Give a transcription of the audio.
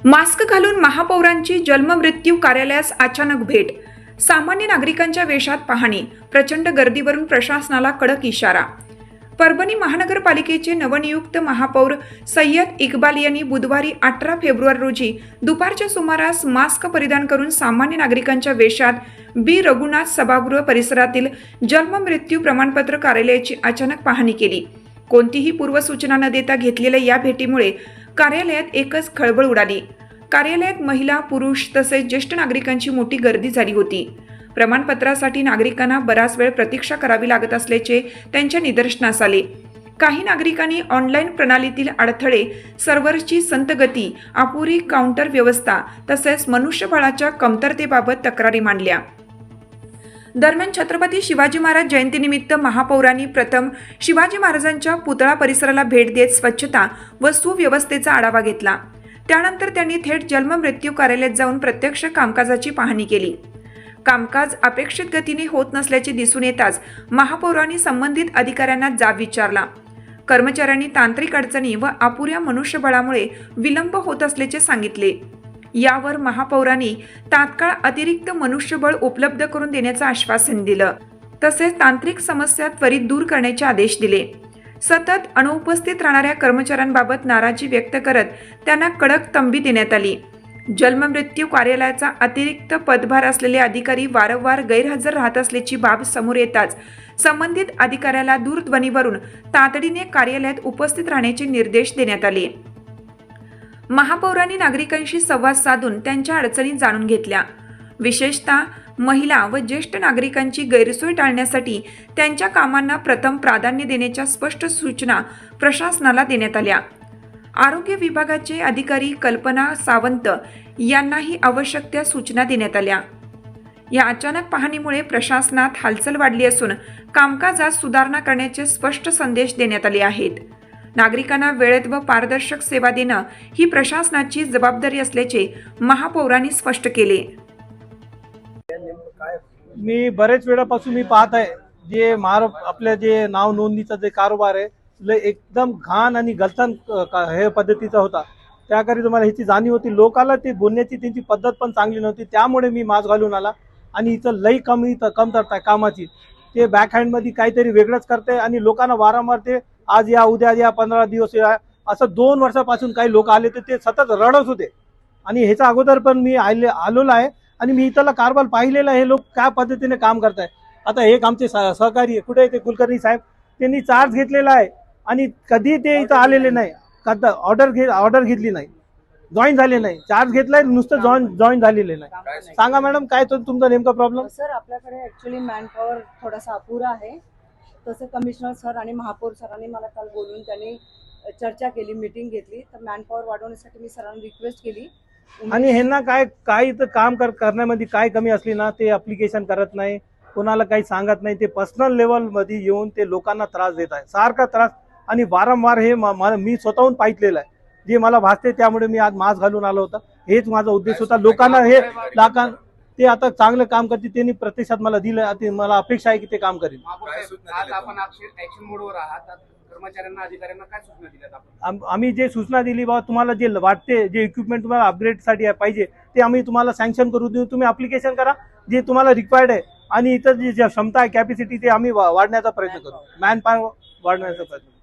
Mask घालून महापौरांची जन्ममृत्यू कार्यालयास अचानक भेट, सामान्य नागरिकांच्या वेशात पाहणी, प्रचंड गर्दीवरून प्रशासनाला कडक इशारा। परभणी महानगरपालिकेचे नवनियुक्त महापौर सय्यद इक्बाल यांनी बुधवारी 18 फेब्रुवारी रोजी दुपारच्या सुमारास मास्क परिधान करून सामान्य नागरिकांच्या वेशात बी रघुनाथ सभागृह परिसरातील जन्ममृत्यू प्रमाणपत्र कार्यालयाची अचानक पाहणी केली। कोणतीही पूर्वसूचना न देता घेतलेल्या या भेटीमुळे कार्यालयात एकच खळबळ उडाली। कार्यालयात महिला, पुरुष तसेच ज्येष्ठ नागरिकांची मोठी गर्दी झाली होती। प्रमाणपत्रासाठी नागरिकांना बराच वेळ प्रतीक्षा करावी लागत असल्याचे त्यांच्या निदर्शनास आले। काही नागरिकांनी ऑनलाईन प्रणालीतील अडथळे, सर्व्हरची संथ गती, अपुरी काउंटर व्यवस्था तसेच मनुष्यबळाच्या कमतरतेबाबत तक्रारी मांडल्या। दरम्यान छत्रपती शिवाजी महाराज जयंतीनिमित्त महापौरांनी प्रथम शिवाजी महाराजांच्या पुतळा परिसराला भेट देत स्वच्छता व सुव्यवस्थेचा आढावा घेतला। त्यानंतर त्यांनी थेट जन्ममृत्यू कार्यालयात जाऊन प्रत्यक्ष कामकाजाची पाहणी केली। कामकाज अपेक्षित गतीने होत नसल्याचे दिसून येताच महापौरांनी संबंधित अधिकाऱ्यांना जाब विचारला। कर्मचाऱ्यांनी तांत्रिक अडचणी व अपुऱ्या मनुष्यबळामुळे विलंब होत असल्याचे सांगितले। यावर महापौरांनी तात्काळ अतिरिक्त मनुष्यबळ उपलब्ध करून देण्याचं आश्वासन दिलं, तसेच तांत्रिक समस्या त्वरित दूर करण्याचे आदेश दिले। सतत अनुपस्थित राहणाऱ्या कर्मचाऱ्यांबाबत नाराजी व्यक्त करत त्यांना कडक तंबी देण्यात आली। जन्ममृत्यू कार्यालयाचा अतिरिक्त पदभार असलेले अधिकारी वारंवार गैरहजर राहत असल्याची बाब समोर येताच संबंधित अधिकाऱ्याला दूरध्वनीवरून तातडीने कार्यालयात उपस्थित राहण्याचे निर्देश देण्यात आले। महापौरांनी नागरिकांशी संवाद साधून त्यांच्या अडचणी जाणून घेतल्या। विशेषतः महिला व ज्येष्ठ नागरिकांची गैरसोय टाळण्यासाठी त्यांच्या कामांना प्रथम प्राधान्य देण्याच्या स्पष्ट सूचना प्रशासनाला देण्यात आल्या। आरोग्य विभागाचे अधिकारी कल्पना सावंत यांनाही आवश्यक त्या सूचना देण्यात आल्या। या अचानक पाहणीमुळे प्रशासनात हालचाल वाढली असून कामकाजात सुधारणा करण्याचे स्पष्ट संदेश देण्यात आले आहेत। नागरिकांना वेळेत व पारदर्शक सेवा देणं ही प्रशासनाची जबाबदारी असल्याचे महापौरांनी स्पष्ट केले। मी बरेच वेळापासून मी पाहत आहे जे आपल्या जे नाव नोंदणीचा जे कारोबार आहे एकदम घाण आणि गलथन हे पद्धतीचा होता। त्याकरिता मला ह्याची जाणीव होती। लोकांना ते बोलण्याची त्यांची पद्धत पण चांगली नव्हती, त्यामुळे मी मास्क घालून आला। आणि इथं लई कमतरता आहे कामाची। ते बॅकहँडमध्ये काहीतरी वेगळंच करते आणि लोकांना वारंवार ते आज या, उद्या या, 15 दिवस या, असं 2 वर्षापासून काही लोक आले तर ते सतत रडत होते। आणि ह्याच्या अगोदर पण मी आलेलो आहे आणि मी इथला कारभार पाहिलेला, हे लोक काय पद्धतीने काम करताय। आता एक आमचे सहकारी कुठे ते कुलकर्णी साहेब, त्यांनी चार्ज घेतलेला आहे आणि कधी ते इथं आलेले नाही, ऑर्डर घेतली नाही, जॉईन झाले नाही, चार्ज घेतलाय नुसतं जॉईन झालेले नाही। सांगा मॅडम काय तुमचा नेमका प्रॉब्लेम? सर आपल्याकडे ऍक्च्युअली मॅनपॉवर थोडासा अपुरा आहे। तसं कमिशनर सर आणि महापौर सरांनी मला काल बोलून त्यांनी चर्चा केली, मीटिंग घेतली, तर मॅनपॉवर वाढवण्यासाठी मी सरांना रिक्वेस्ट केली। आणि ह्यांना काय तर काम करण्यामध्ये काय कमी असली ना ते ऍप्लिकेशन करत नाही, कोणाला काही सांगत नाही। ते पर्सनल लेवल मध्ये येऊन ते लोकांना त्रास देत आहे, सारखा त्रास। आणि वारंवार हे मी स्वतःहून पाहिलेलं आहे, जे मला भासते, त्यामुळे मी आज मास्क घालून आलो होता। हेच माझा उद्देश होता, लोकांना हे ते आता चांगलं काम करते, त्यांनी प्रत्यक्षात मला दिलं, मला अपेक्षा आहे की ते काम करेल। आम्ही जे सूचना दिली बाबा, तुम्हाला जे वाटते जे इक्विपमेंट तुम्हाला अपग्रेडसाठी पाहिजे ते आम्ही तुम्हाला सँक्शन करू देऊ, तुम्ही अप्लिकेशन करा जे तुम्हाला रिक्वायर्ड आहे। आणि इतर जी क्षमता आहे, कॅपॅसिटी, ते आम्ही वाढण्याचा प्रयत्न करू, मॅन पॉवर वाढवण्याचा प्रयत्न करू।